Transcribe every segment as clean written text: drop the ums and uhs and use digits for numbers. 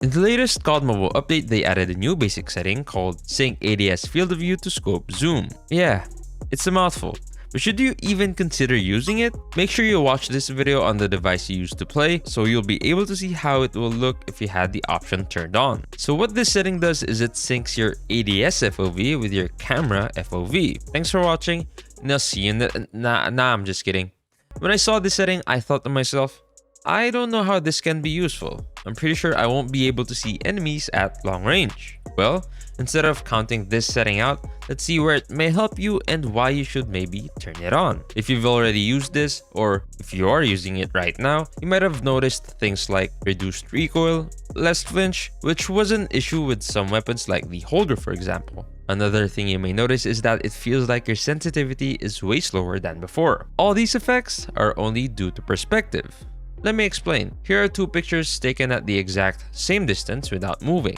In the latest COD Mobile update, they added a new basic setting called Sync ADS Field of View to Scope Zoom. Yeah, it's a mouthful. But should you even consider using it? Make sure you watch this video on the device you use to play, so you'll be able to see how it will look if you had the option turned on. So what this setting does is it syncs your ADS FOV with your camera FOV. Thanks for watching, and I'll see you in the... Nah, I'm just kidding. When I saw this setting, I thought to myself, I don't know how this can be useful. I'm pretty sure I won't be able to see enemies at long range. Well, instead of counting this setting out, let's see where it may help you and why you should maybe turn it on. If you've already used this, or if you are using it right now, you might have noticed things like reduced recoil, less flinch, which was an issue with some weapons like the Holger for example. Another thing you may notice is that it feels like your sensitivity is way slower than before. All these effects are only due to perspective. Let me explain. Here are two pictures taken at the exact same distance without moving.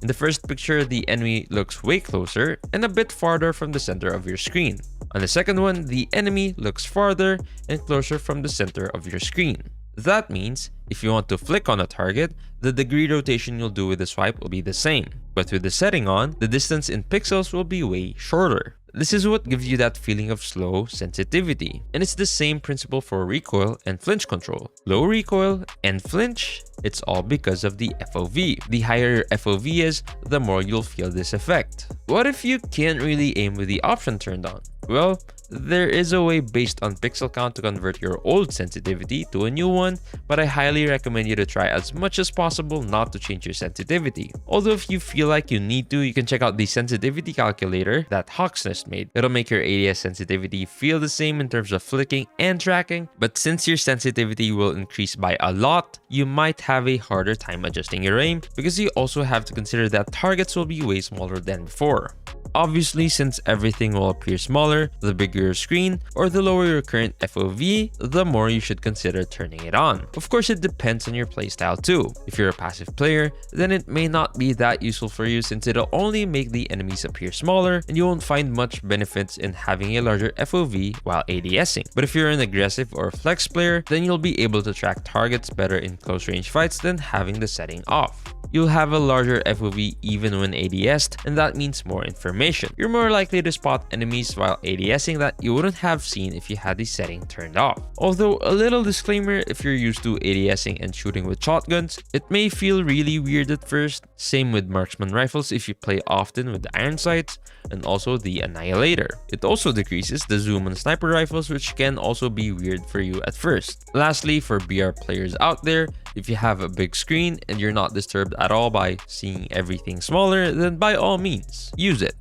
In the first picture, the enemy looks way closer and a bit farther from the center of your screen. On the second one, the enemy looks farther and closer from the center of your screen. That means, if you want to flick on a target, the degree rotation you'll do with the swipe will be the same. But with the setting on, the distance in pixels will be way shorter. This is what gives you that feeling of slow sensitivity. And it's the same principle for recoil and flinch control. Low recoil and flinch, it's all because of the FOV. The higher your FOV is, the more you'll feel this effect. What if you can't really aim with the option turned on? Well, there is a way based on pixel count to convert your old sensitivity to a new one, but I highly recommend you to try as much as possible not to change your sensitivity. Although if you feel like you need to, you can check out the sensitivity calculator that Hawksnest made. It'll make your ADS sensitivity feel the same in terms of flicking and tracking, but since your sensitivity will increase by a lot, you might have a harder time adjusting your aim because you also have to consider that targets will be way smaller than before. Obviously, since everything will appear smaller, the bigger your screen or the lower your current FOV, the more you should consider turning it on. Of course, it depends on your playstyle too. If you're a passive player, then it may not be that useful for you since it'll only make the enemies appear smaller and you won't find much benefits in having a larger FOV while ADSing. But if you're an aggressive or flex player, then you'll be able to track targets better in close range fights than having the setting off. You'll have a larger FOV even when ADS'd, and that means more information. You're more likely to spot enemies while ADSing that you wouldn't have seen if you had the setting turned off. Although, a little disclaimer, if you're used to ADSing and shooting with shotguns, it may feel really weird at first. Same with marksman rifles if you play often with the iron sights, and also the Annihilator. It also decreases the zoom on sniper rifles, which can also be weird for you at first. Lastly, for BR players out there, if you have a big screen and you're not disturbed at all by seeing everything smaller, then by all means, use it.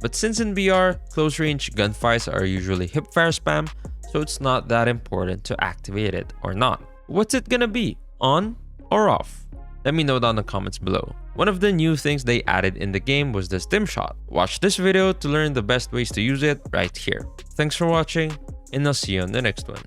But since in BR, close range gunfires are usually hipfire spam, so it's not that important to activate it or not. What's it gonna be? On or off? Let me know down in the comments below. One of the new things they added in the game was the stim shot. Watch this video to learn the best ways to use it right here. Thanks for watching, and I'll see you on the next one.